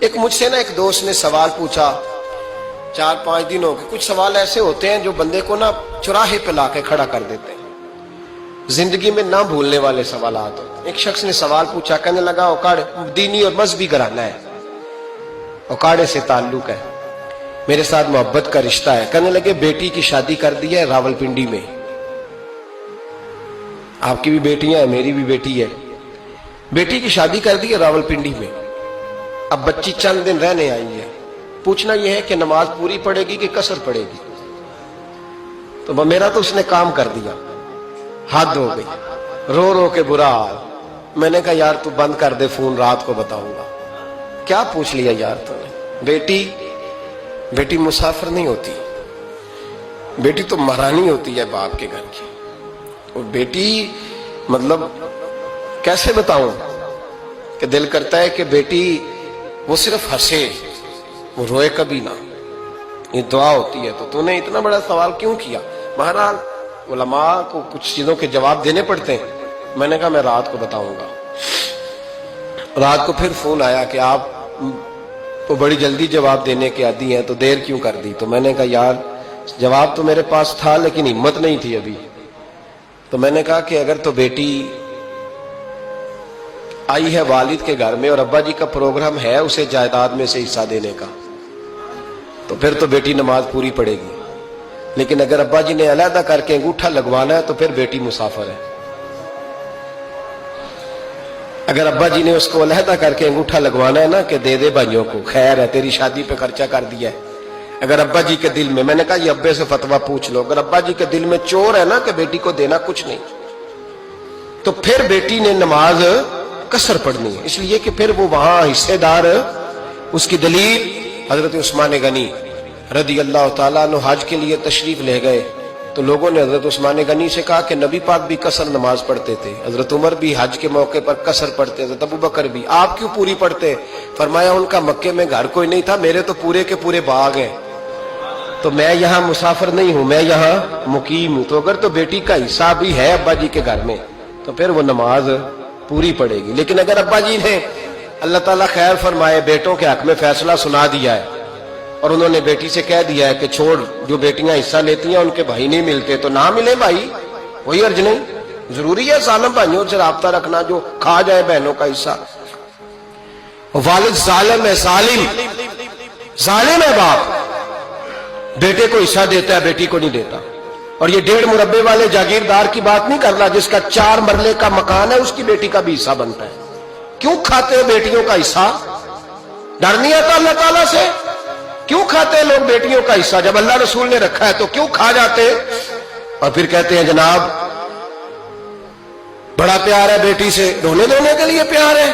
ایک مجھ سے ایک دوست نے سوال پوچھا 4-5 دن ہو گئے. کچھ سوال ایسے ہوتے ہیں جو بندے کو چوراہے پہ لا کے کھڑا کر دیتے ہیں, زندگی میں نہ بھولنے والے سوالات ہوتے ہیں. ایک شخص نے سوال پوچھا, کہنے لگا اوکاڑ دینی اور مذہبی گھرانہ ہے, اوکاڑے سے تعلق ہے, میرے ساتھ محبت کا رشتہ ہے. کہنے لگے بیٹی کی شادی کر دی ہے راولپنڈی میں, آپ کی بھی بیٹیاں ہیں میری بھی بیٹی ہے, بیٹی کی شادی کر دی ہے راولپنڈی میں. اب بچی چند دن رہنے آئی ہے, پوچھنا یہ ہے کہ نماز پوری پڑے گی کہ قصر پڑے گی. تو میرا تو اس نے کام کر دیا, حد ہو گئی, رو رو کے برا حال. میں نے کہا یار تو بند کر دے فون, رات کو بتاؤں گا. کیا پوچھ لیا یار تو نے؟ بیٹی مسافر نہیں ہوتی, بیٹی تو مہرانی ہوتی ہے باپ کے گھر کی. اور بیٹی مطلب کیسے بتاؤں کہ دل کرتا ہے کہ بیٹی وہ صرف ہنسے, وہ روئے کبھی نہ, یہ دعا ہوتی ہے. تو نے اتنا بڑا سوال کیوں کیا؟ بہرحال علماء کو کچھ چیزوں کے جواب دینے پڑتے ہیں. میں نے کہا میں رات کو بتاؤں گا. رات کو پھر فون آیا کہ آپ تو بڑی جلدی جواب دینے کے عادی ہیں تو دیر کیوں کر دی؟ تو میں نے کہا یار جواب تو میرے پاس تھا لیکن ہمت نہیں تھی ابھی. تو میں نے کہا کہ اگر تو بیٹی آئی ہے والد کے گھر میں اور ابا جی کا پروگرام ہے اسے جائیداد میں سے حصہ دینے کا, تو پھر تو بیٹی نماز پوری پڑے گی. لیکن اگر ابا جی نے علیحدہ کر کے انگوٹھا لگوانا ہے تو پھر بیٹی مسافر ہے. اگر ابا جی نے اس کو علیحدہ کر کے انگوٹھا لگوانا ہے نا کہ دے دے بھائیوں کو, خیر ہے تیری شادی پہ خرچہ کر دیا ہے. اگر ابا جی کے دل میں نے کہا یہ ابے سے فتویٰ پوچھ لو, اگر ابا جی کے دل میں چور ہے نا کہ بیٹی کو دینا کچھ نہیں, تو پھر بیٹی نے نماز قصر پڑھنی ہے. اس لیے کہ پھر وہ وہاں حصے دار. اس کی دلیل حضرت عثمان غنی رضی اللہ تعالیٰ عنہ حج کے لیے تشریف لے گئے تو لوگوں نے حضرت عثمان غنی سے کہا کہ نبی پاک بھی قصر نماز پڑھتے تھے, حضرت عمر بھی حج کے موقع پر قصر پڑھتے, حضرت ابو بکر بھی, آپ کیوں پوری پڑھتے؟ فرمایا ان کا مکے میں گھر کوئی نہیں تھا, میرے تو پورے کے پورے باغ ہیں, تو میں یہاں مسافر نہیں ہوں, میں یہاں مقیم ہوں. تو اگر تو بیٹی کا حصہ بھی ہے ابا جی کے گھر میں تو پھر وہ نماز پوری پڑے گی. لیکن اگر ابا جی نے اللہ تعالیٰ خیر فرمائے بیٹوں کے حق میں فیصلہ سنا دیا ہے اور انہوں نے بیٹی سے کہہ دیا ہے کہ چھوڑ, جو بیٹیاں حصہ لیتی ہیں ان کے بھائی نہیں ملتے تو نہ ملے بھائی, کوئی عرض نہیں. ضروری ہے ظالم بھائیوں سے رابطہ رکھنا جو کھا جائے بہنوں کا حصہ. والد ظالم ہے, ظالم ہے باپ, بیٹے کو حصہ دیتا ہے بیٹی کو نہیں دیتا. اور یہ 1.5 مربے والے جاگیردار کی بات نہیں کر رہا جس کا 4 مرلے کا مکان ہے, اس کی بیٹی کا بھی حصہ بنتا ہے. کیوں کھاتے ہیں بیٹیوں کا حصہ؟ ڈر نہیں آتا اللہ تعالیٰ سے؟ کیوں کھاتے ہیں لوگ بیٹیوں کا حصہ؟ جب اللہ رسول نے رکھا ہے تو کیوں کھا جاتے ہیں؟ اور پھر کہتے ہیں جناب بڑا پیار ہے بیٹی سے, رونے دھونے کے لیے پیار ہے.